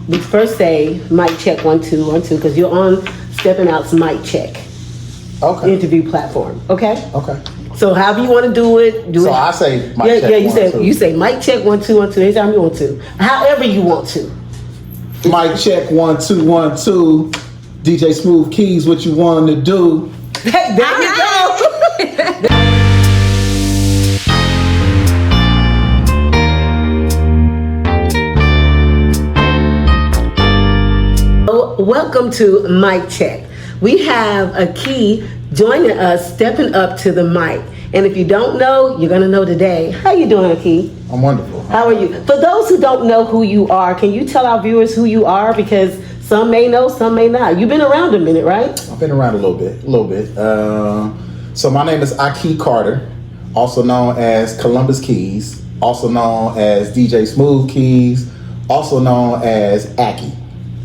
we first say mic check 1 2 1 2 because you're on Stepping Out's mic check interview platform. Okay. Okay. So however you want to do it, do it. So I say mic check. Yeah, you say mic check 1 2 1 2 anytime you want to, however you want to. Mic check 1 2 1 2. DJ Smooth Keys, what you want to do? Hey, there you go. Welcome to Mic Check. We have a key joining us, stepping up to the mic. And if you don't know, you're gonna know today. How you doing, Akey? I'm wonderful. How are you? For those who don't know who you are, can you tell our viewers who you are? Because some may know, some may not. You've been around a minute, right? I've been around a little bit. So my name is Akey Carter, also known as Columbus Keys, also known as DJ Smooth Keys, also known as Akey.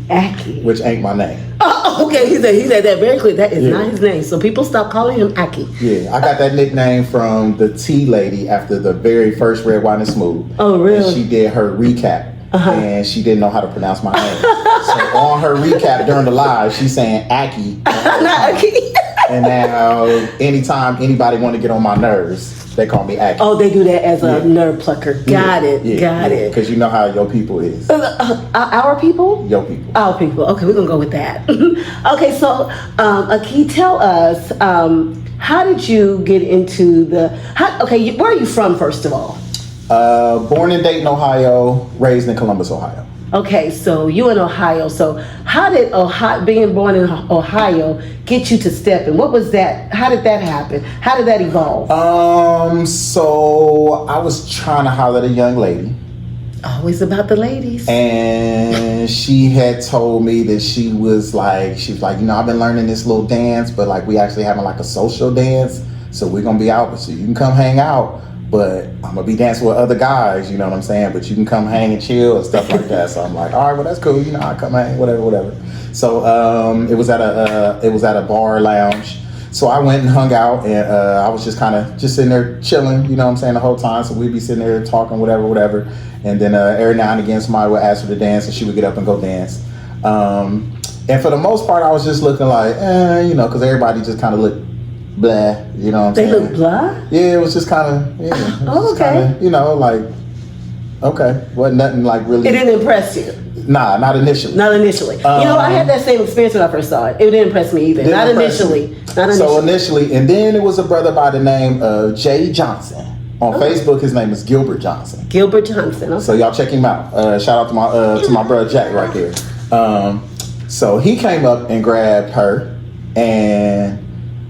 Akey. Which ain't my name. Oh, okay. He said that very clear. That is not his name. So people stop calling him Akey. Yeah, I got that nickname from the tea lady after the very first Red Wine and Smooth. Oh, really? And she did her recap. And she didn't know how to pronounce my name. So on her recap during the live, she's saying Akey. Not Akey. And now anytime anybody want to get on my nerves, they call me Akey. Oh, they do that as a nerve plucker. Got it. Because you know how your people is. Our people? Your people. Our people. Okay, we're going to go with that. Okay, so Akey, tell us, how did you get into where are you from, first of all? Born in Dayton, Ohio, raised in Columbus, Ohio. Okay, so you in Ohio. So how did being born in Ohio get you to stepping? What was that? How did that happen? How did that evolve? So I was trying to holler at a young lady. Always about the ladies. And she had told me that she was like, I've been learning this little dance, but like we actually having like a social dance. So we're gonna be out, so you can come hang out. But I'm gonna be dancing with other guys, you know what I'm saying? But you can come hang and chill and stuff like that. So I'm like, all right, well that's cool, I come hang, whatever. So it was at a bar lounge. So I went and hung out, and I was just kind of sitting there chilling, you know what I'm saying, the whole time. So we'd be sitting there talking, whatever. And then every now and again somebody would ask her to dance, and she would get up and go dance. And for the most part, I was just looking like, because everybody just kind of looked blah, you know what I'm saying? They look blah? Yeah, it was just kind of, Oh, okay. Kinda, okay, wasn't nothing like really. It didn't impress you? Nah, not initially. Not initially. I had that same experience when I first saw it. It didn't impress me either. Not initially. So initially, and then it was a brother by the name of Jay Johnson. On Facebook, his name is Gilbert Johnson. Gilbert Johnson. Okay. So y'all check him out. Shout out to my brother Jack right there. So he came up and grabbed her, and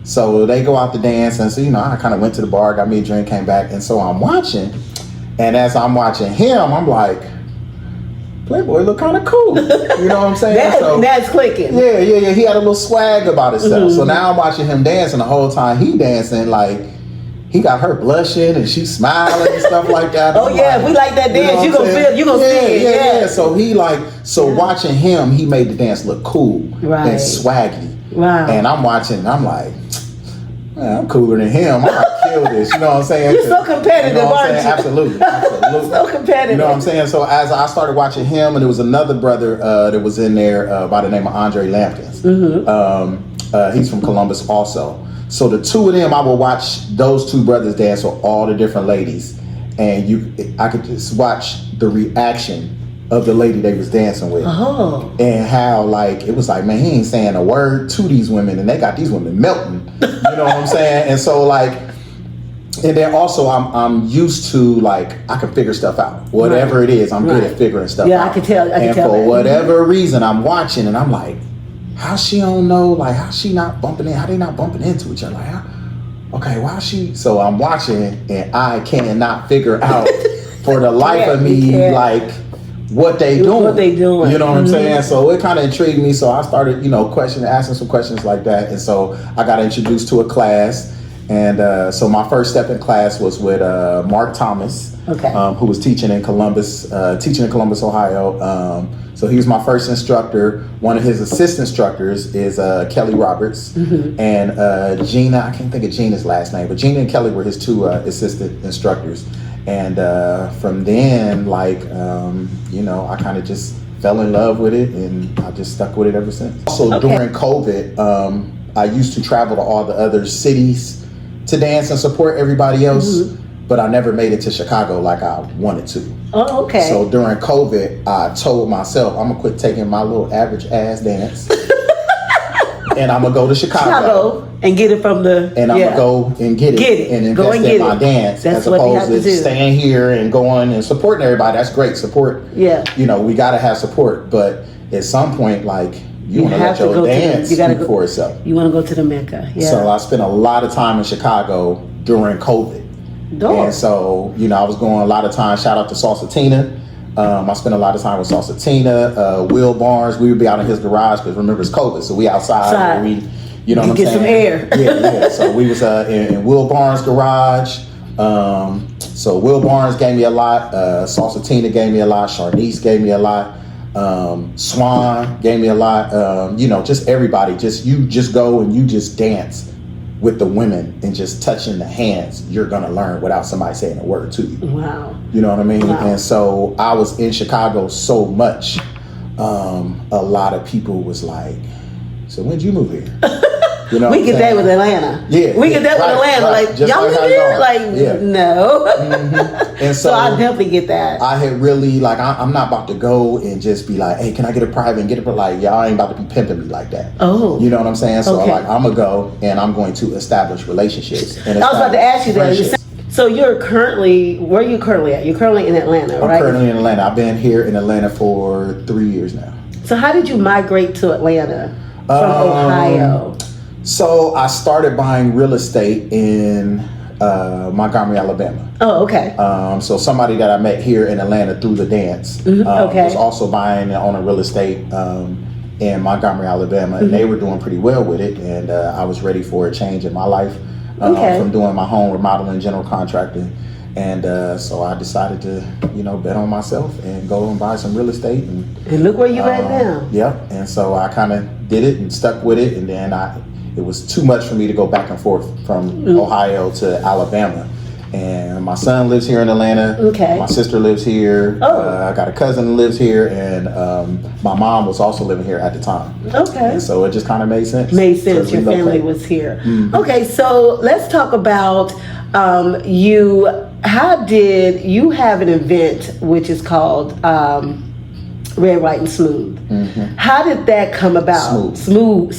so they go out to dance, and so I kind of went to the bar, got me a drink, came back, and so I'm watching, and as I'm watching him, I'm like, Playboy look kind of cool, you know what I'm saying? That's clicking. Yeah. He had a little swag about himself. So now I'm watching him dancing. The whole time he dancing, like he got her blushing and she smiling and stuff like that. Oh yeah, if we like that dance, you gonna see it. Yeah. So watching him, he made the dance look cool and swaggy. Wow. And I'm watching, I'm like, man, I'm cooler than him. I'm gonna kill this. You know what I'm saying? You're so competitive, aren't you? Absolutely. So competitive. You know what I'm saying? So as I started watching him, and there was another brother that was in there by the name of Andre Lampkins. He's from Columbus also. So the two of them, I would watch those two brothers dance with all the different ladies, and I could just watch the reaction of the lady they was dancing with. Oh. And how it was like, man, he ain't saying a word to these women, and they got these women melting. You know what I'm saying? And so and then also I'm used to I can figure stuff out. Whatever it is, I'm good at figuring stuff out. Yeah, I can tell. And for whatever reason, I'm watching and I'm like, how she don't know? How she not bumping in? How they not bumping into each other? Okay, why she? So I'm watching and I cannot figure out for the life of me what they doing. You know what I'm saying? So it kind of intrigued me. So I started, asking some questions like that. And so I got introduced to a class. And so my first step in class was with Mark Thomas, who was teaching in Columbus, Ohio. So he was my first instructor. One of his assistant instructors is Kelly Roberts. And Gina, I can't think of Gina's last name, but Gina and Kelly were his two assistant instructors. And from then, I kind of just fell in love with it, and I just stuck with it ever since. Also, during COVID, I used to travel to all the other cities to dance and support everybody else, but I never made it to Chicago like I wanted to. Oh, okay. So during COVID, I told myself, I'm gonna quit taking my little average ass dance, and I'm gonna go to Chicago and get it from the. And I'm gonna go and get it and invest in my dance, as opposed to staying here and going and supporting everybody. That's great support. Yeah. You know, we gotta have support, but at some point, like, you want to let your dance speak for itself. You want to go to the Mecca. Yeah. So I spent a lot of time in Chicago during COVID. And so, you know, I was going a lot of time. Shout out to Salsa Tina. I spent a lot of time with Salsa Tina. Will Barnes, we would be out in his garage because remember it's COVID, so we outside. We, you know what I'm saying? Get some air. Yeah. So we was in Will Barnes' garage. So Will Barnes gave me a lot. Salsa Tina gave me a lot. Charnice gave me a lot. Swan gave me a lot. You know, just everybody. You just go and you just dance with the women and just touching the hands. You're gonna learn without somebody saying a word to you. Wow. You know what I mean? Wow. And so I was in Chicago so much. A lot of people was like, "So when'd you move here?" You know, we get that with Atlanta. Yeah, we get that with Atlanta. Right. Like, just y'all live here? Like, no. And so I definitely get that. I had really, like, I'm not about to go and just be like, "Hey, can I get a private and get it?" Like, y'all ain't about to be pimping me like that. Oh, you know what I'm saying? So like, I'm gonna go and I'm going to establish relationships. And I was about to ask you that. So you're currently, where are you currently at? You're currently in Atlanta, right? I'm currently in Atlanta. I've been here in Atlanta for 3 years now. So how did you migrate to Atlanta from Ohio? So I started buying real estate in Montgomery, Alabama. Oh, okay. So somebody that I met here in Atlanta through the dance was also buying and owning real estate in Montgomery, Alabama, and they were doing pretty well with it. And I was ready for a change in my life from doing my home remodeling, general contracting. And so I decided to, you know, bet on myself and go and buy some real estate. And look where you at now. Yep. And so I kind of did it and stuck with it. And then it was too much for me to go back and forth from Ohio to Alabama. And my son lives here in Atlanta. Okay. My sister lives here. I got a cousin that lives here. And my mom was also living here at the time. Okay. And so it just kind of made sense. Made sense. Your family was here. Mm-hmm. Okay, so let's talk about you. How did you have an event which is called Red, White, and Smooth? Mm-hmm. How did that come about? Smooth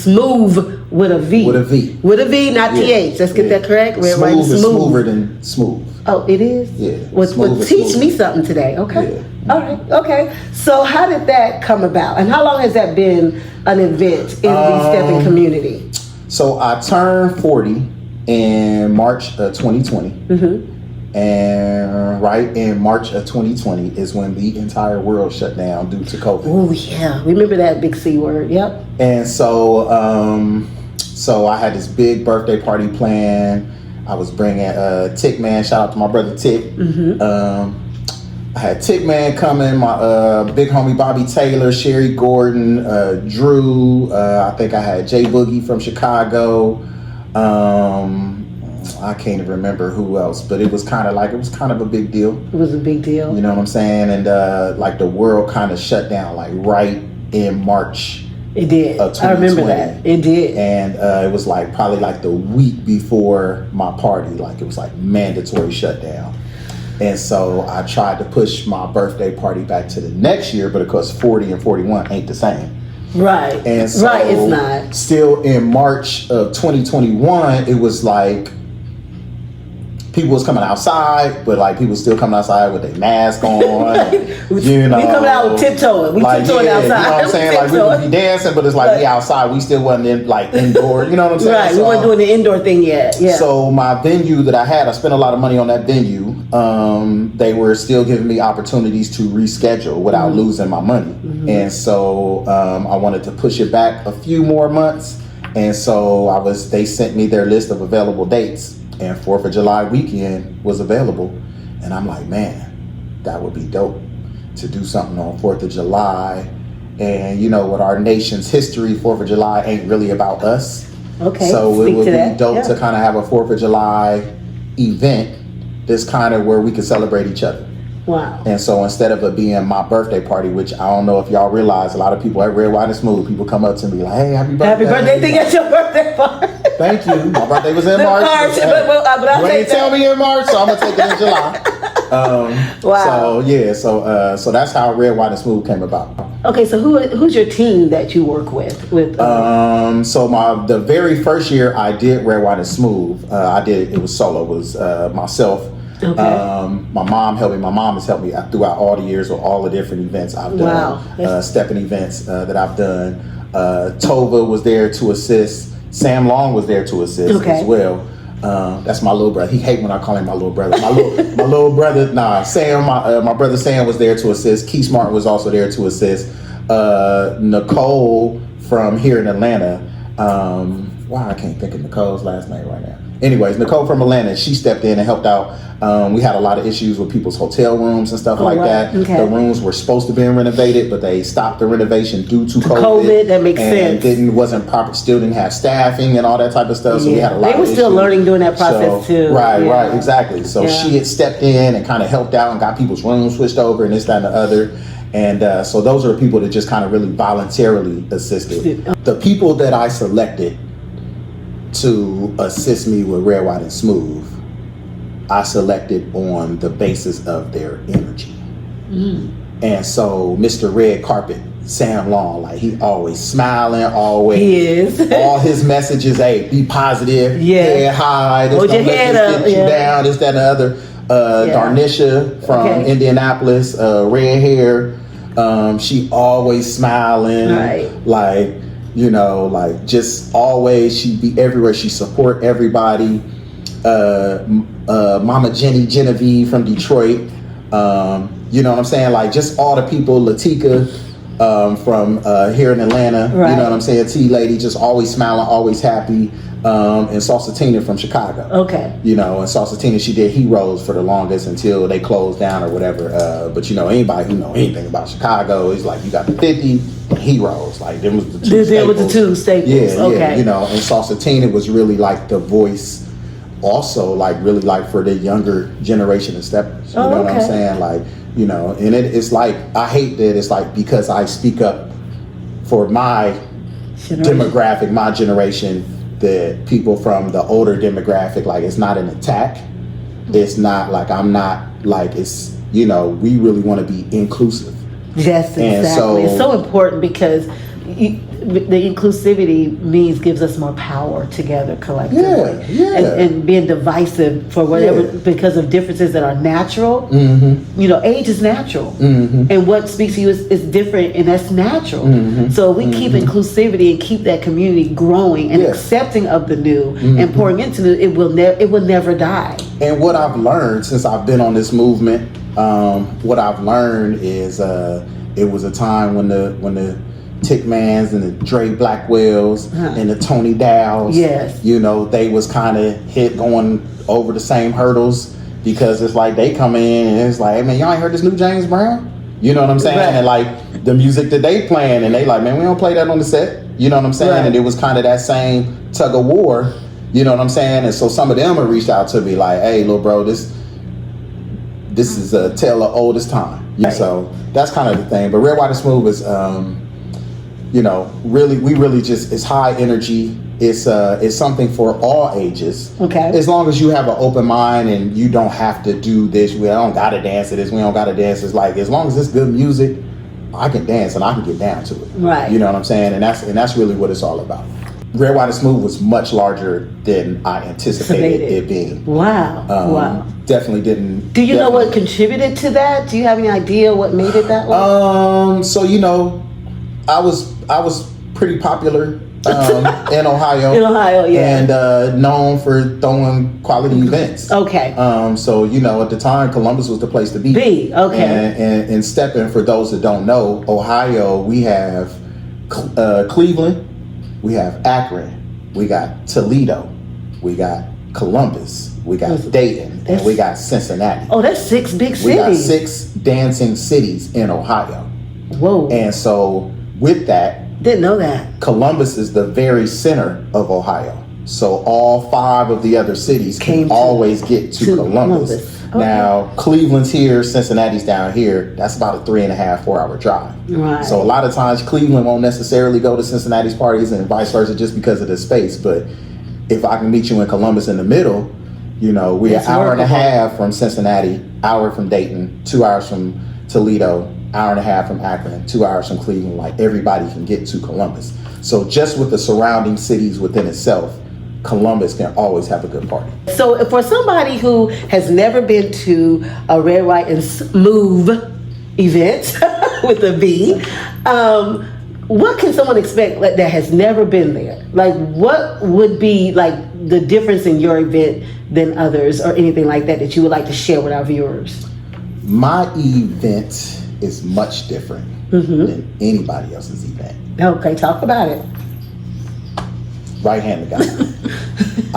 with a V. With a V. With a V, not TH. Let's get that correct. Red, White, and Smooth. Is smoother than smooth. Oh, it is? Yeah. Well, teach me something today, okay? Yeah. All right, okay. So how did that come about? And how long has that been an event in the stepping community? So I turned 40 in March of 2020. Mm-hmm. And right in March of 2020 is when the entire world shut down due to COVID. Oh yeah, remember that big C word? Yep. And so, so I had this big birthday party planned. I was bringing Tick Man. Shout out to my brother Tick. Mm-hmm. I had Tick Man coming. My big homie Bobby Taylor, Sherry Gordon, Drew. I think I had Jay Boogie from Chicago. I can't even remember who else, but it was kind of a big deal. It was a big deal. You know what I'm saying? And like the world kind of shut down like right in March. It did. I remember that. It did. And it was like probably like the week before my party, like it was like mandatory shutdown. And so I tried to push my birthday party back to the next year, but of course 40 and 41 ain't the same. Right. And so it's not. Still in March of 2021, it was like people was coming outside, but like people still coming outside with their mask on. You know, we coming out tiptoeing. We like, tiptoeing outside. You know what I'm saying? Like we would be dancing, but it's like we outside. We still wasn't in like indoor. You know what I'm saying? Right. So, we weren't doing the indoor thing yet. Yeah. So my venue that I had, I spent a lot of money on that venue. They were still giving me opportunities to reschedule without losing my money. Mm-hmm. And so I wanted to push it back a few more months. And so they sent me their list of available dates. And 4th of July weekend was available. And I'm like, man, that would be dope to do something on 4th of July. And you know, with our nation's history, 4th of July ain't really about us. Okay. So it would be dope to kind of have a 4th of July event that's kind of where we could celebrate each other. Wow. And so instead of it being my birthday party, which I don't know if y'all realize, a lot of people at Red, White, and Smooth, people come up to me like, hey, happy birthday. Happy birthday. Think it's your birthday party. Thank you. My birthday was in March. But you ain't tell me in March, so I'm going to take it in July. Wow. So that's how Red, White, and Smooth came about. Okay, so who's your team that you work with? So the very first year I did Red, White, and Smooth, it was solo. It was myself. Okay. My mom helped me. My mom has helped me throughout all the years with all the different events I've done. Wow. Stepping events that I've done. Tova was there to assist. Sam Long was there to assist as well. That's my little brother. He hate when I call him my little brother. My little brother. Nah, Sam. My brother Sam was there to assist. Keith Martin was also there to assist. Nicole from here in Atlanta. I can't think of Nicole's last name right now. Anyways, Nicole from Atlanta, she stepped in and helped out. We had a lot of issues with people's hotel rooms and stuff that. Okay. The rooms were supposed to be renovated, but they stopped the renovation due to COVID. That makes sense. Wasn't proper. Still didn't have staffing and all that type of stuff. So we had a lot. They were still learning during that process too. Right, exactly. So she had stepped in and kind of helped out and got people's rooms switched over and this, that, and the other. And so those are the people that just kind of really voluntarily assisted. The people that I selected to assist me with Red, White, and Smooth, I selected on the basis of their energy. And so Mr. Red Carpet, Sam Long, like he always smiling, always. He is. All his messages, hey, be positive, head high, hold your head up, get you down, this, that, and the other. Darnisha from Indianapolis, red hair. She always smiling, like, you know, like just always, she'd be everywhere. She support everybody. Mama Genevieve from Detroit. You know what I'm saying? Like just all the people, Latika from here in Atlanta. You know what I'm saying? T Lady, just always smiling, always happy. And Salsa Tina from Chicago. Okay. You know, and Salsa Tina, she did Heroes for the longest until they closed down or whatever. But you know, anybody who know anything about Chicago is like, you got the 50 and Heroes. Like them was the two staples. Was the two staples. Yeah, you know, and Salsa Tina was really like the voice also, like really like for the younger generation of steppers. You know what I'm saying? Like, you know, and it's like, I hate that it's like, because I speak up for my demographic, my generation, that people from the older demographic, like it's not an attack. It's not like, I'm not like, it's, you know, we really want to be inclusive. Yes, exactly. So, it's so important because the inclusivity gives us more power together collectively. And being divisive for whatever, because of differences that are natural. You know, age is natural. And what speaks to you is different, and that's natural. So we keep inclusivity and keep that community growing and accepting of the new and pouring into the new, it will never die. And what I've learned since I've been on this movement, what I've learned is it was a time when the Tickmans and the Dre Blackwells and the Tony Dows, you know, they was kind of going over the same hurdles, because it's like they come in and it's like, hey man, y'all ain't heard this new James Brown? You know what I'm saying? And like the music that they playing, and they like, man, we don't play that on the set. You know what I'm saying? And it was kind of that same tug of war. You know what I'm saying? And so some of them have reached out to me like, hey, little bro, this is a tale of oldest time. So that's kind of the thing. But Red, White, and Smooth is, you know, we really just, it's high energy. It's something for all ages. Okay. As long as you have an open mind and you don't have to do this. We don't gotta dance to this. We don't gotta dance. It's like, as long as it's good music, I can dance and I can get down to it. Right. You know what I'm saying? And that's really what it's all about. Red, White, and Smooth was much larger than I anticipated it being. Wow. Wow. Definitely didn't. Do you know what contributed to that? Do you have any idea what made it that way? So, you know, I was pretty popular in Ohio. In Ohio, and known for throwing quality events. Okay. So, you know, at the time, Columbus was the place to be. Okay. And stepping, for those that don't know, Ohio, we have Cleveland, we have Akron, we got Toledo, we got Columbus, we got Dayton, and we got Cincinnati. Oh, that's 6 big cities. We got 6 dancing cities in Ohio. Whoa. And so with that, didn't know that, Columbus is the very center of Ohio. So all 5 of the other cities can always get to Columbus. Okay. Now, Cleveland's here, Cincinnati's down here. That's about a 3.5, 4 hour drive. Right. So a lot of times Cleveland won't necessarily go to Cincinnati's parties and vice versa just because of the space. But if I can meet you in Columbus in the middle, you know, we're an hour and a half from Cincinnati, hour from Dayton, 2 hours from Toledo, hour and a half from Akron, 2 hours from Cleveland. Like, everybody can get to Columbus. So just with the surrounding cities within itself, Columbus can always have a good party. So for somebody who has never been to a Red, White, and Smove event with a V, what can someone expect that has never been there? Like, what would be like the difference in your event than others, or anything like that you would like to share with our viewers? My event is much different than anybody else's event. Okay, talk about it. Right-handed guy.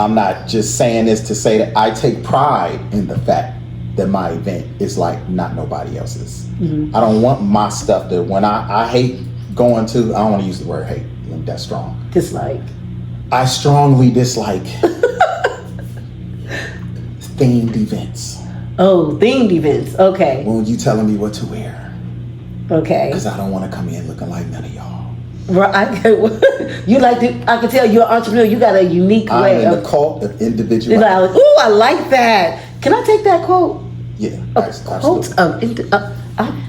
I'm not just saying this to say that I take pride in the fact that my event is like not nobody else's. I don't want my stuff to, when I hate going to, I don't want to use the word hate, that's strong. Dislike. I strongly dislike themed events. Oh, themed events, okay. When you telling me what to wear. Okay. Because I don't want to come in looking like none of y'all. Right, you like to, I can tell you're an entrepreneur. You got a unique way. I'm in the cult of individuality. Like, ooh, I like that. Can I take that quote? Yeah, quote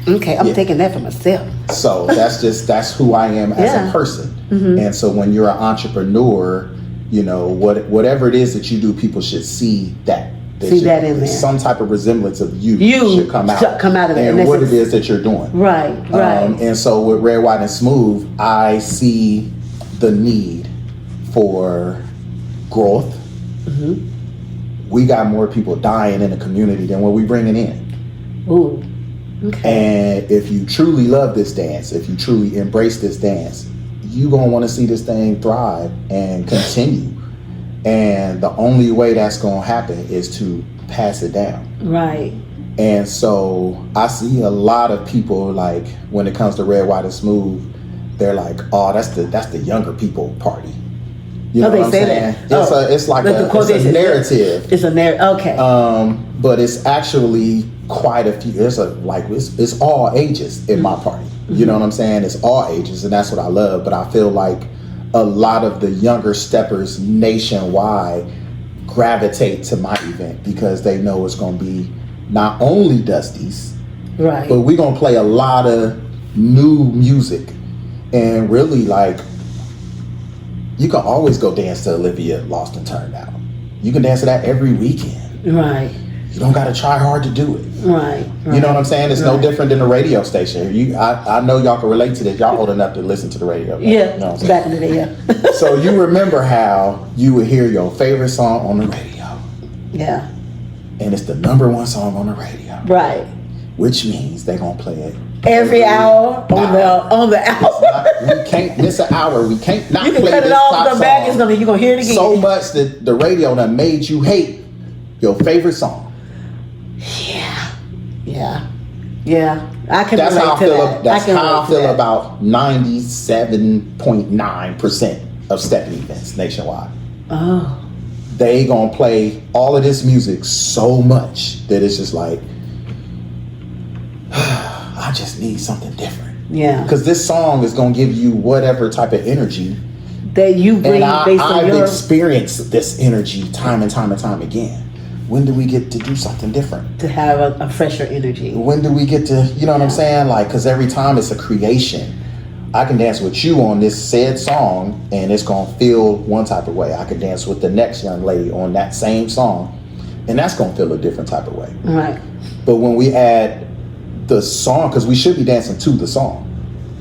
okay, I'm taking that for myself. So that's who I am as a person. And so when you're an entrepreneur, you know, whatever it is that you do, people should see that. See that in there. Some type of resemblance of you should come out of there. And what it is that you're doing. Right. And so with Red, White, and Smooth, I see the need for growth. We got more people dying in the community than what we bringing in. Ooh. Okay. And if you truly love this dance, if you truly embrace this dance, you gonna want to see this thing thrive and continue. And the only way that's going to happen is to pass it down. Right. And so I see a lot of people, like, when it comes to Red, White, and Smooth, they're like, oh, that's the younger people party. You know what I'm saying? It's like a narrative. It's a narrative. Okay. But it's actually quite a few. It's all ages in my party. You know what I'm saying? It's all ages, and that's what I love. But I feel like a lot of the younger steppers nationwide gravitate to my event because they know it's going to be not only Dusty's, right, but we're going to play a lot of new music. And really, like, you can always go dance to Olivia Lost and Turned Out. You can dance to that every weekend. Right. You don't got to try hard to do it. Right. You know what I'm saying? It's no different than a radio station. I know y'all can relate to this. Y'all old enough to listen to the radio. Right? Yeah, you know back in the day, yeah. So you remember how you would hear your favorite song on the radio. Yeah. And it's the #1 song on the radio. Right. Which means they're going to play it every hour on the hour. We can't miss an hour. We can't not play this. You can cut it off, come back, you're going to hear it again. So much that the radio done made you hate your favorite song. Yeah. I can relate to that. That's how I feel about 97.9% of stepping events nationwide. Oh. They gonna play all of this music so much that it's just like, I just need something different. Yeah. Because this song is gonna give you whatever type of energy that you bring. And I've experienced this energy time and time and time again. When do we get to do something different? To have a fresher energy. When do we get to, you know what I'm saying? Like, because every time it's a creation. I can dance with you on this said song and it's going to feel one type of way. I can dance with the next young lady on that same song and that's going to feel a different type of way. Right. But when we add the song, because we should be dancing to the song.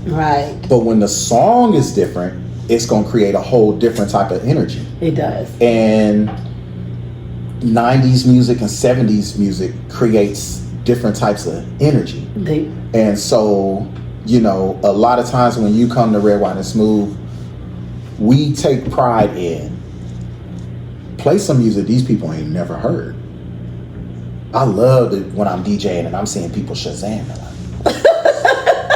Right. But when the song is different, it's going to create a whole different type of energy. It does. And 90s music and 70s music creates different types of energy. And so, you know, a lot of times when you come to Red, White, and Smooth, we take pride in play some music these people ain't never heard. I love it when I'm DJing and I'm seeing people Shazam.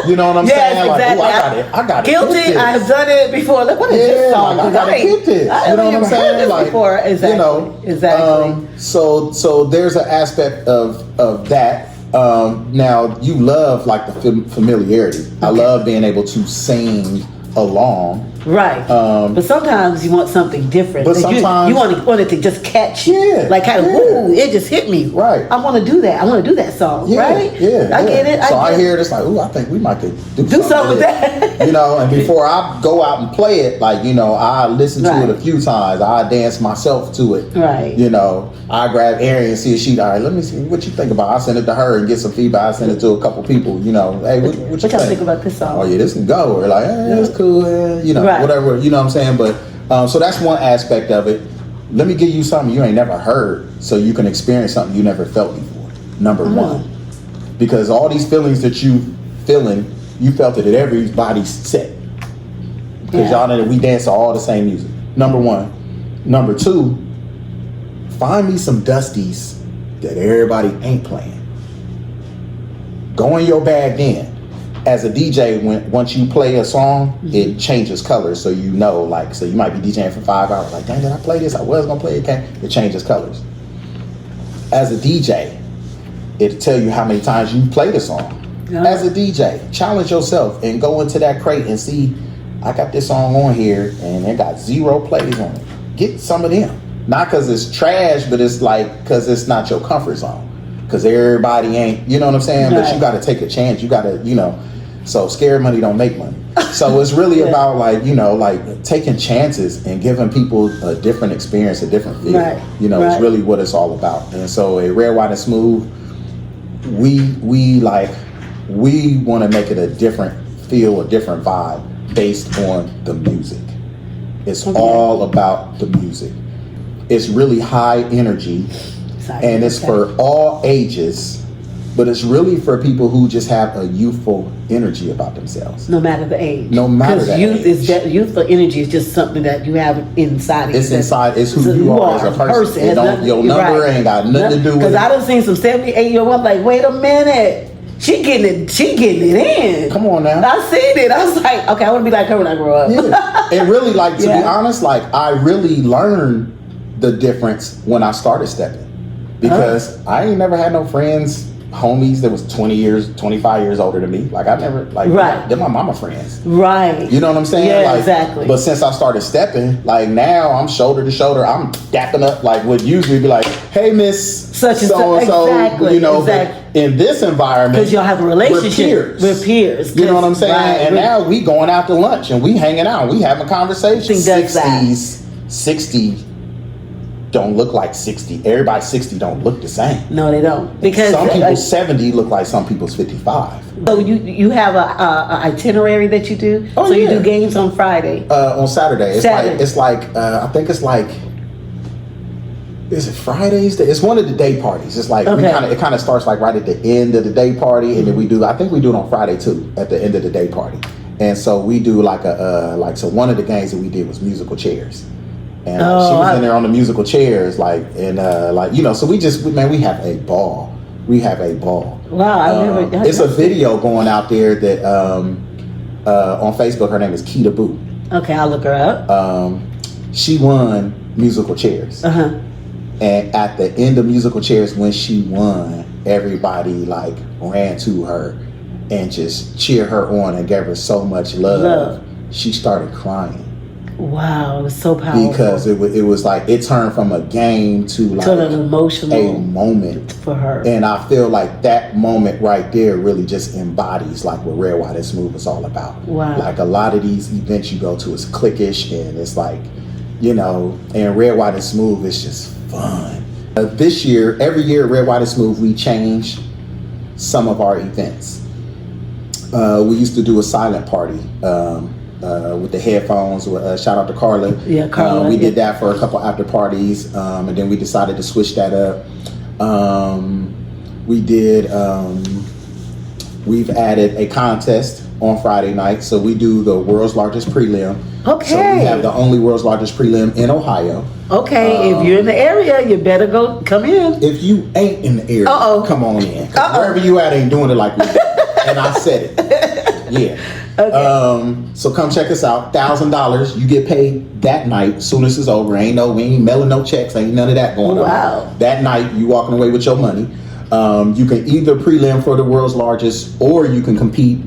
You know what I'm saying? Exactly. Like, I got it. Guilty. I have done it before. Like, what is this song? Like, I gotta get this. I You know what I'm saying? Heard this like before. Exactly. You know, exactly. So there's an aspect of that. Now you love like the familiarity. Okay. I love being able to sing along. Right. But sometimes you want something different. But sometimes you want it to just catch you. Yeah. Like kind of, ooh, it just hit me. Right. I want to do that. I want to do that song. Yeah, right? Yeah. I get it. I hear it. It's like, ooh, I think we might could do something with that. You know, and before I go out and play it, like, you know, I listen to it a few times. I dance myself to it. Right. You know, I grab Erin and see if she, all right, let me see what you think about it. I send it to her and get some feedback. I send it to a couple people, you know, hey, what you think about this song? Oh, yeah, this can go. Or like, hey, it's cool. You know, whatever, you know what I'm saying? But so that's one aspect of it. Let me give you something you ain't never heard so you can experience something you never felt before. Number one. Because all these feelings that you feeling, you felt it at everybody's set. Because y'all know that we dance to all the same music. Number one. Number two, find me some dusties that everybody ain't playing. Go in your bag then. As a DJ, once you play a song, it changes colors. So you know, like, so you might be DJing for 5 hours. Like, dang, did I play this? I was gonna play it. It changes colors. As a DJ, it'll tell you how many times you played a song. Yeah. As a DJ, challenge yourself and go into that crate and see, I got this song on here and it got 0 plays on it. Get some of them. Not because it's trash, but it's like, because it's not your comfort zone. Because everybody ain't, you know what I'm saying? Right. But you got to take a chance. You got to, you know, so scared money don't make money. So it's really about like, you know, like taking chances and giving people a different experience, a different feel. Right. You know, it's really what it's all about. And so at Red, White, and Smooth, we want to make it a different feel, a different vibe based on the music. It's all about the music. It's really high energy and it's for all ages. But it's really for people who just have a youthful energy about themselves. No matter the age. No matter the age. Because youthful energy is just something that you have inside of you. It's inside. It's who you are as a person. Your number ain't got nothing to do with it. Because I done seen some 78-year-old like, wait a minute. She getting it in. Come on now. I seen it. I was like, okay, I want to be like her when I grow up. Yeah. And really, like, to be honest, like, I really learned the difference when I started stepping. Because I ain't never had no friends, homies that was 20 years, 25 years older than me. Like, I never, like, they're my mama friends. Right. You know what I'm saying? Yeah, like, exactly. But since I started stepping, like, now I'm shoulder to shoulder. I'm dapping up, like, would usually be like, hey, miss such and so. Exactly. You know, exactly. In this environment, because y'all have a relationship with peers. You know what I'm saying? Right. And now we going out to lunch and we hanging out. We having conversations. 60 don't look like 60. Everybody 60 don't look the same. No, they don't. Because some people 70 look like some people's 55. So you have a itinerary that you do? Oh, so you do games on Friday? On Saturday. It's like I think it's like, is it Fridays? It's one of the day parties. It's like it kind of starts like right at the end of the day party, and then I think we do it on Friday too at the end of the day party. And so we do like so one of the games that we did was musical chairs. And she was in there on the musical chairs, like, and you know, so we have a ball. We have a ball. Wow, it's a video going out there that on Facebook. Her name is Keita Boo. Okay, I'll look her up. She won musical chairs. And at the end of musical chairs, when she won, everybody like ran to her and just cheered her on and gave her so much love. She started crying. Wow, it was so powerful. Because it was like, it turned from a game to like an emotional a moment for her. And I feel like that moment right there really just embodies like what Red, White, and Smooth is all about. Wow. Like a lot of these events you go to is cliquish and it's like, you know, and Red, White, and Smooth is just fun. This year, every year at Red, White, and Smooth, we change some of our events. We used to do a silent party. With the headphones, shout out to Carla. Yeah, Carla. We did that for a couple after parties, and then we decided to switch that up. We've added a contest on Friday night, so we do the world's largest prelim. Okay. So we have the only world's largest prelim in Ohio. Okay, if you're in the area, you better come in. If you ain't in the area, come on in. Wherever you at ain't doing it like we do. And I said it. Yeah. Okay. So come check us out. $1,000. You get paid that night. Soon as it's over. We ain't mailing no checks. Ain't none of that going on. That night, you walking away with your money. You can either prelim for the world's largest, or you can compete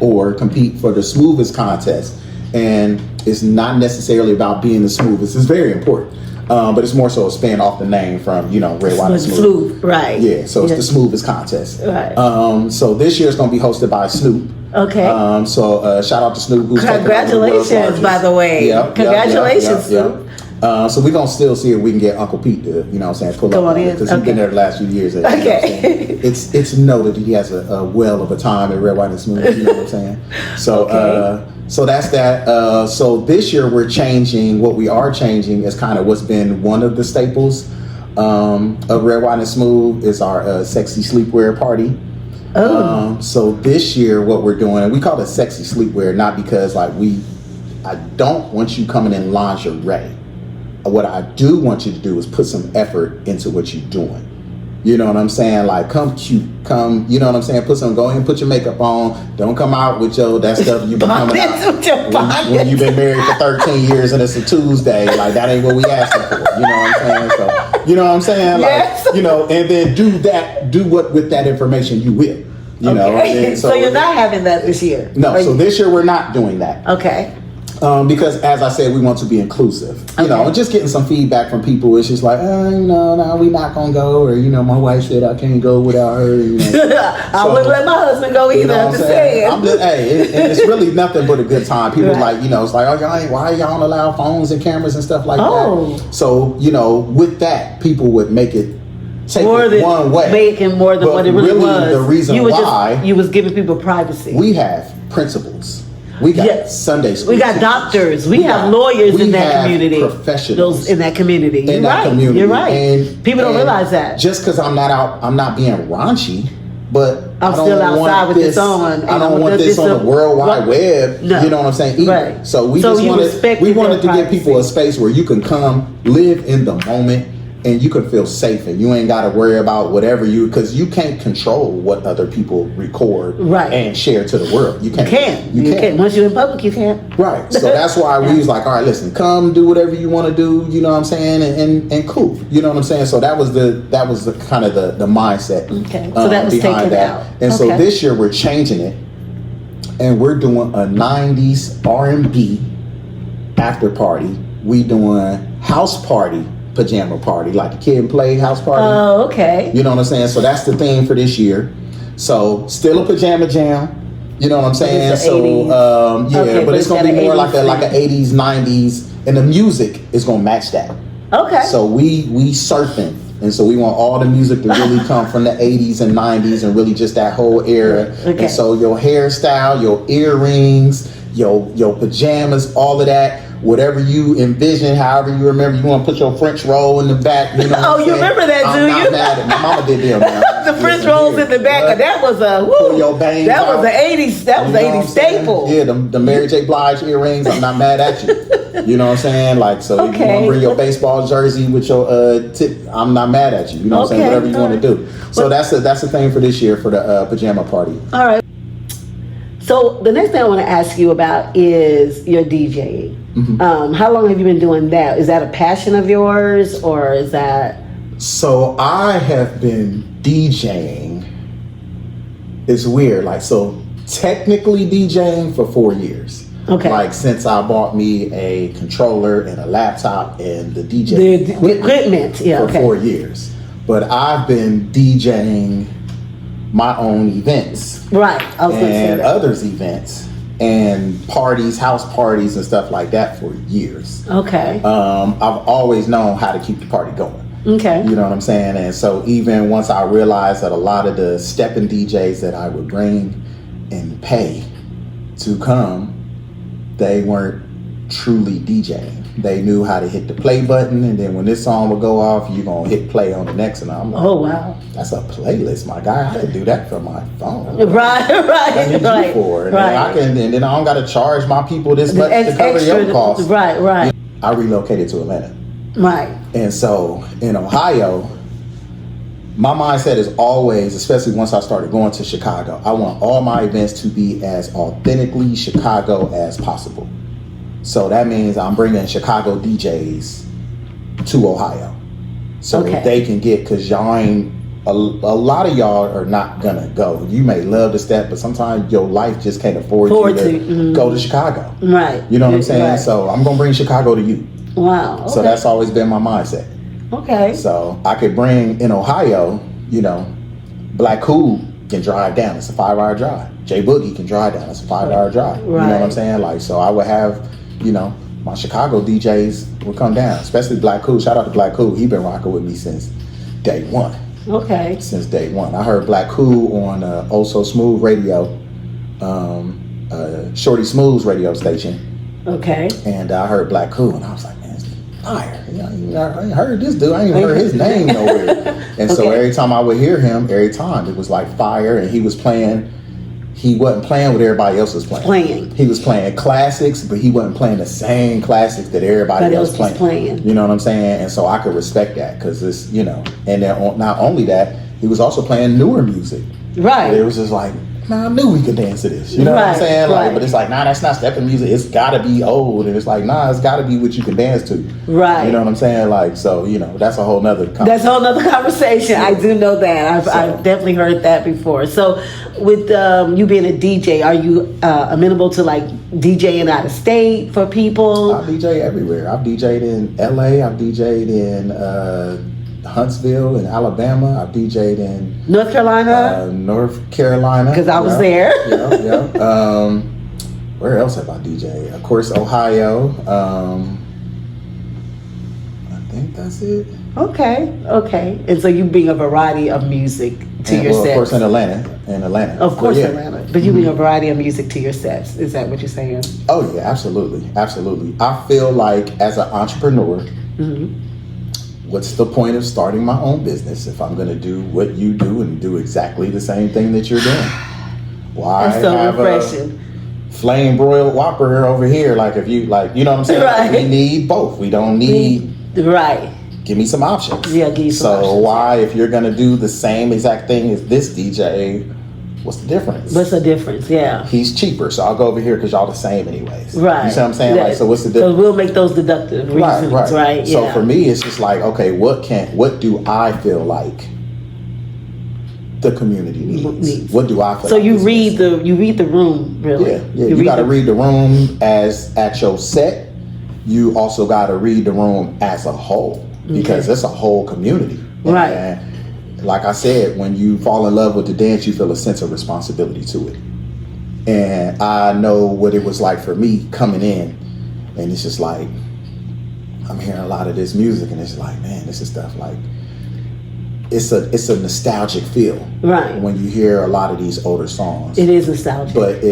or compete for the smoothest contest. And it's not necessarily about being the smoothest. It's very important. But it's more so a spin off the name from, Red, White, and Smooth. Right. Yeah, so it's the smoothest contest. Right. So this year it's going to be hosted by Snoop. Okay. So shout out to Snoop. Who's congratulations, by the way. Yep, congratulations, Snoop. So we're going to still see if we can get Uncle Pete to, pull up on it, because he's been there the last few years. Okay. It's noted he has a well of a time at Red, White, and Smooth. You know what I'm saying? So, so that's that. So this year what we are changing is kind of what's been one of the staples of Red, White, and Smooth is our sexy sleepwear party. So this year what we're doing, and we call it sexy sleepwear, not because I don't want you coming in lingerie. What I do want you to do is put some effort into what you're doing. You know what I'm saying? Like, come cute, you know what I'm saying? Go in, put your makeup on. Don't come out with that stuff you've been coming out when you've been married for 13 years and it's a Tuesday. Like, that ain't what we asking for. You know what I'm saying? So, you know what I'm saying? Yes. Like, and then do what with that information you will. You know? And so you're not having that this year? No, so this year we're not doing that. Okay. Because as I said, we want to be inclusive, and just getting some feedback from people. It's just like, no, we not gonna go, or my wife said I can't go without her. I wouldn't let my husband go either. I'm just saying. And it's really nothing but a good time. People like, it's like, why y'all don't allow phones and cameras and stuff like that? So with that, people would make it take it one way, making more than what it really was. The reason why you was giving people privacy. We have principals. We got Sunday school. We got doctors. We have lawyers in that community. Professionals in that community. You're right. And people don't realize that. Just because I'm not being raunchy, but I'm still outside with this on. I don't want this on the World Wide Web. No. You know what I'm saying? Either. Right. So we wanted to give people a space where you can come, live in the moment, and you can feel safe, and you ain't got to worry about whatever because you can't control what other people record and share to the world. You can't. You can't. Once you're in public, you can't. Right. So that's why we was like, all right, listen, come do whatever you want to do. You know what I'm saying? And cool. You know what I'm saying? So that was the kind of the mindset. Okay. So that was behind taken that. out. And so this year we're changing it, and we're doing a 90s R&B after party. We doing house party. Pajama party, like the Kid and Play house party. Oh, okay. You know what I'm saying? So that's the theme for this year. So still a pajama jam. You know what I'm saying? So but it's gonna be more like a 80s, 90s, and the music is gonna match that. Okay. So we surfing, and so we want all the music to really come from the 80s and 90s, and really just that whole era. Okay. And so your hairstyle, your earrings, your pajamas, all of that. Whatever you envision, however you remember, you want to put your French roll in the back. You know you remember that, do you? Mad at my mama did them. The French rolls in the back. That was a that was the 80s. That was the 80s staple. Yeah, the Mary J. Blige earrings. I'm not mad at you. You know what I'm saying? Like, so if you want to bring your baseball jersey with your tip, I'm not mad at you. You know what I'm saying? Whatever you want to do. So that's the thing for this year for the pajama party. All right. So the next thing I want to ask you about is your DJing. Mm-hmm. How long have you been doing that? Is that a passion of yours, or is that? So I have been DJing. It's weird. Like, so technically DJing for 4 years. Okay. Like, since I bought me a controller and a laptop and the DJ equipment, for 4 years. But I've been DJing my own events, right? I was and others' events and parties, house parties, and stuff like that for years. Okay. I've always known how to keep the party going. Okay. You know what I'm saying? And so even once I realized that a lot of the stepping DJs that I would bring and pay to come, they weren't truly DJing. They knew how to hit the play button, and then when this song would go off, you're going to hit play on the next, and I'm like, oh, wow. That's a playlist, my guy. I can do that from my phone. Right. I need you for it. And then I don't got to charge my people this much to cover your costs. Right. I relocated to Atlanta. Right. And so in Ohio, my mindset is always, especially once I started going to Chicago, I want all my events to be as authentically Chicago as possible. So that means I'm bringing Chicago DJs to Ohio. So that they can get, because y'all ain't, a lot of y'all are not gonna go. You may love the step, but sometimes your life just can't afford you to go to Chicago. Right. You know what I'm saying? Right. So I'm gonna bring Chicago to you. Wow. Okay. So that's always been my mindset. Okay. So I could bring in Ohio, you know, Black Cool can drive down. It's a 5-hour drive. J Boogie can drive down. It's a 5-hour drive. Right. You know what I'm saying? Like, so I would have, you know, my Chicago DJs would come down, especially Black Cool. Shout out to Black Cool. He been rocking with me since day one. Okay. Since day one. I heard Black Cool on Also Smooth radio, Shorty Smooth's radio station. Okay. And I heard Black Cool, and I was like, man, it's fire. I ain't heard this dude. I ain't even heard his name nowhere. And so every time I would hear him, every time it was like fire, and he was playing. He wasn't playing what everybody else was playing. He was playing classics, but he wasn't playing the same classics that everybody else was playing. You know what I'm saying? And so I could respect that, because it's, you know, and then not only that, he was also playing newer music. Right. It was just like, I knew we could dance to this. You know what I'm saying? Like, but it's like, nah, that's not stepping music. It's gotta be old. And it's like, nah, it's gotta be what you can dance to. Right. You know what I'm saying? Like, so, you know, that's a whole nother conversation. That's a whole nother conversation. Yeah. I do know that. I've definitely heard that before. So with you being a DJ, are you amenable to like DJing out of state for people? I DJ everywhere. I've DJ'd in LA. I've DJ'd in Huntsville in Alabama. I've DJ'd in North Carolina. Because I was there. Yeah. Where else have I DJ'd? Of course, Ohio. I think that's it. Okay. And so you bring a variety of music to your sets. Of course, in Atlanta. Of course, Atlanta. But you bring a variety of music to your sets. Is that what you're saying? Oh yeah, absolutely. I feel like as an entrepreneur. What's the point of starting my own business if I'm going to do what you do and do exactly the same thing that you're doing? Why That's so have refreshing. A flame broiled Whopper over here? Like, if you like, you know what I'm saying? Right. Like, we need both. We don't need Give me some options. Yeah, give you some options. So why, if you're going to do the same exact thing as this DJ, what's the difference? What's the difference? Yeah. He's cheaper, so I'll go over here because y'all the same anyways. Right. You see what I'm saying? Like, so what's the difference? So we'll make those deductive reasons, right? So for me, it's just like, okay, what do I feel like the community needs? What do I feel so like you read the room, really. Yeah. You got to read the room as at your set. You also got to read the room as a whole, because it's a whole community. Right. And like I said, when you fall in love with the dance, you feel a sense of responsibility to it. And I know what it was like for me coming in, and it's just like, I'm hearing a lot of this music, and it's like, man, this is stuff like, it's a nostalgic feel. Right. When you hear a lot of these older songs. It is nostalgic. But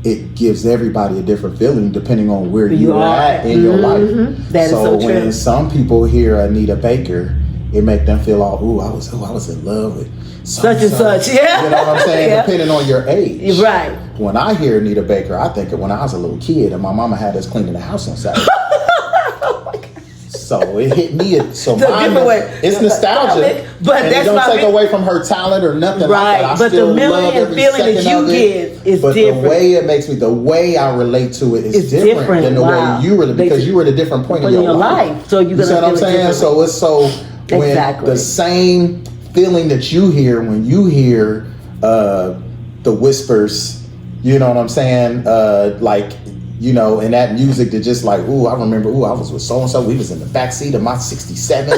it gives everybody a different feeling depending on where you are at in your life. That is so true. When some people hear Anita Baker, it make them feel all, I was in love with such and such. Yeah. You know what I'm saying? Depending on your age. Right. When I hear Anita Baker, I think of when I was a little kid and my mama had us cleaning the house on Saturday. So it hit me. So it's nostalgic, but and that's it don't take away from her talent or nothing like that. But the memory and feeling that you get is different. The way it makes me, the way I relate to it is different than the way you really, because you were at a different point in your life. So you see what I'm saying? So it's when the same feeling that you hear when you hear the whispers, you know what I'm saying? Like, you know, and that music that just like, I remember, I was with so-and-so, we was in the backseat of my 67.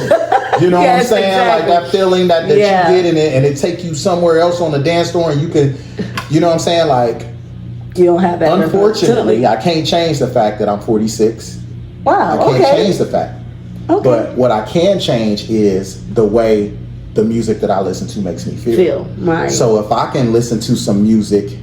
You know what I'm saying? Exactly. Like that feeling that you get in it, and it take you somewhere else on the dance floor, and you can, you know what I'm saying? Like, you don't have that. Unfortunately, I can't change the fact that I'm 46. Wow, I can't change the fact. Okay. But what I can change is the way the music that I listen to makes me feel. Right. So if I can listen to some music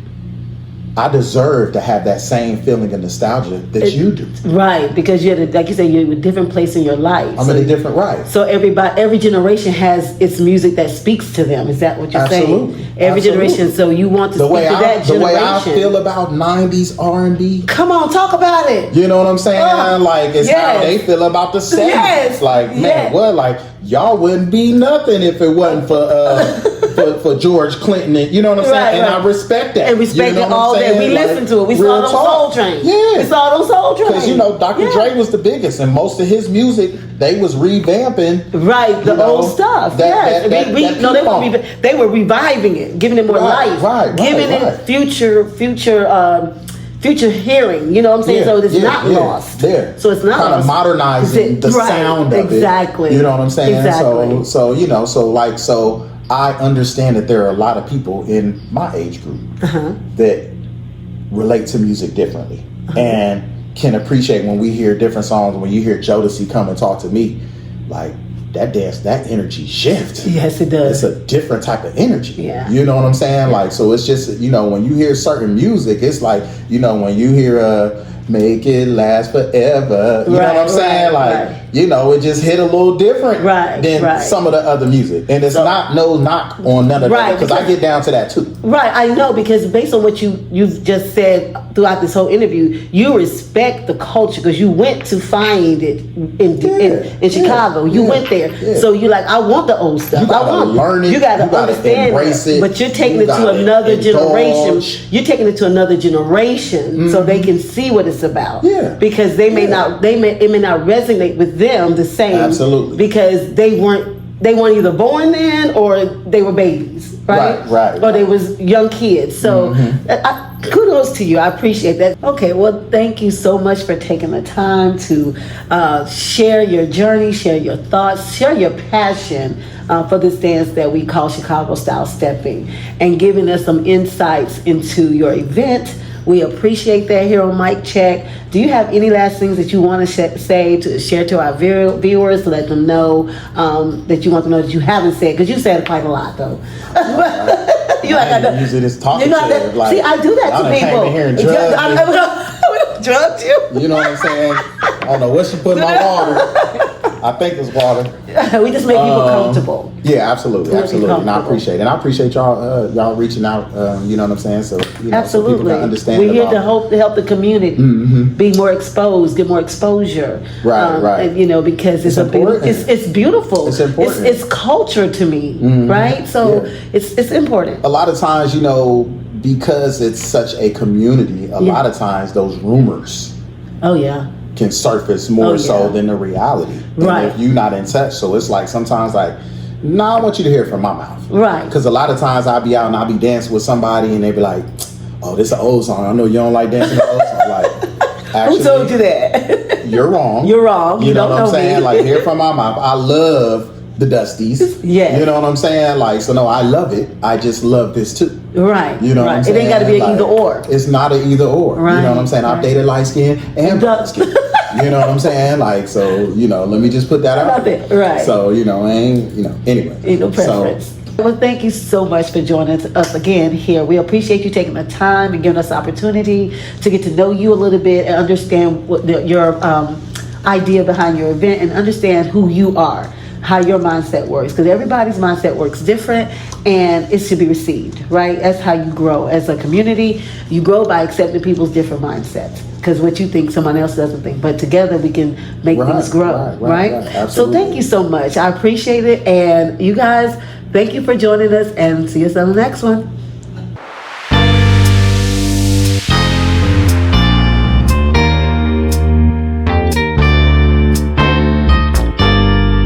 I deserve to have that same feeling of nostalgia that you do. Right, because you're like you said, you're in a different place in your life. I'm in a different So every generation has its music that speaks to them. Is that what you're Absolutely. saying? Every generation. So you want to speak to that generation. The way I feel about 90s R&B. Come on, talk about it. You know what I'm saying? Like it's how they feel about the 70s. Yes. Like man, what? Like y'all wouldn't be nothing if it wasn't for George Clinton. And, you know what I'm saying? And I respect that. And respect you know it all that. We listened to it. We saw it on Soul Train. Yeah. We saw it on Soul Train. Because, you know, Dr. Dre was the biggest, and most of his music, they was revamping. Right, the old stuff. They were reviving it, giving it more life. Giving it future hearing, you know what I'm saying? So it's not lost. So it's not kind of modernizing the sound of exactly. it. You know what I'm saying? Exactly. So I understand that there are a lot of people in my age group that relate to music differently and can appreciate when we hear different songs. When you hear Jodeci come and talk to me, like that energy shift. Yes, it does. It's a different type of energy. Yeah. You know what I'm saying? Like, so it's just, you know, when you hear certain music, it's like, you know, when you hear Make It Last Forever, you know what I'm saying? Like, you know, it just hit a little different than some of the other music. And it's not no knock on none of that, because I get down to that too. Right, I know, because based on what you've just said throughout this whole interview, you respect the culture because you went to find it in Chicago. You went there. Yeah. So you're like, I want the old stuff. You gotta learn it. You gotta understand it. But you're taking it to another generation. You're taking it to another generation so they can see what it's about. Yeah. Because it may not resonate with them the same. Absolutely. Because they weren't either born then or they were babies, right? Or they was young kids. So kudos to you. I appreciate that. Okay, well, thank you so much for taking the time to share your journey, share your thoughts, share your passion for this dance that we call Chicago Style Stepping, and giving us some insights into your event. We appreciate that here on Mic Check. Do you have any last things that you want to say to share to our viewers to let them know that you want them to know that you haven't said? Because you said quite a lot, though. I usually just talking to you. See, I do that to people. Here and drugged you. You know what I'm saying? I don't know what she put in my water. I think it's water. We just make people comfortable. Yeah, absolutely. And I appreciate it. And I appreciate y'all reaching out. You know what I'm saying? So so people can understand. We're here to help the community be more exposed, get more exposure. Right. And, you know, because it's it's beautiful. It's important. It's culture to me, right? So it's important. A lot of times, you know, because it's such a community, a lot of times those rumors. Oh yeah. Can surface more so than the reality. Right. If you're not in touch. So it's like sometimes like, I want you to hear it from my mouth. Right. Because a lot of times I'll be out and I'll be dancing with somebody and they be like, oh, this is an old song. I know you don't like dancing to old song. Like, actually, who told you that? You're wrong. You're wrong. You know what I'm saying? Like, hear from my mouth. I love the Dusties. Yeah. You know what I'm saying? Like, so no, I love it. I just love this too. Right. You know what I'm saying? It ain't got to be an either or. It's not an either or. Right. You know what I'm saying? I've dated light skin and dark skin. You know what I'm saying? Like, so, you know, let me just put that out there. Right. So, you know, anyway. Ain't no preference. Well, thank you so much for joining us again here. We appreciate you taking the time and giving us the opportunity to get to know you a little bit and understand what your idea behind your event and understand who you are, how your mindset works, because everybody's mindset works different and it should be received, right? That's how you grow as a community. You grow by accepting people's different mindsets, because what you think someone else doesn't think, but together we can make things grow, right? So thank you so much. I appreciate it. And you guys, thank you for joining us, and see us on the next one.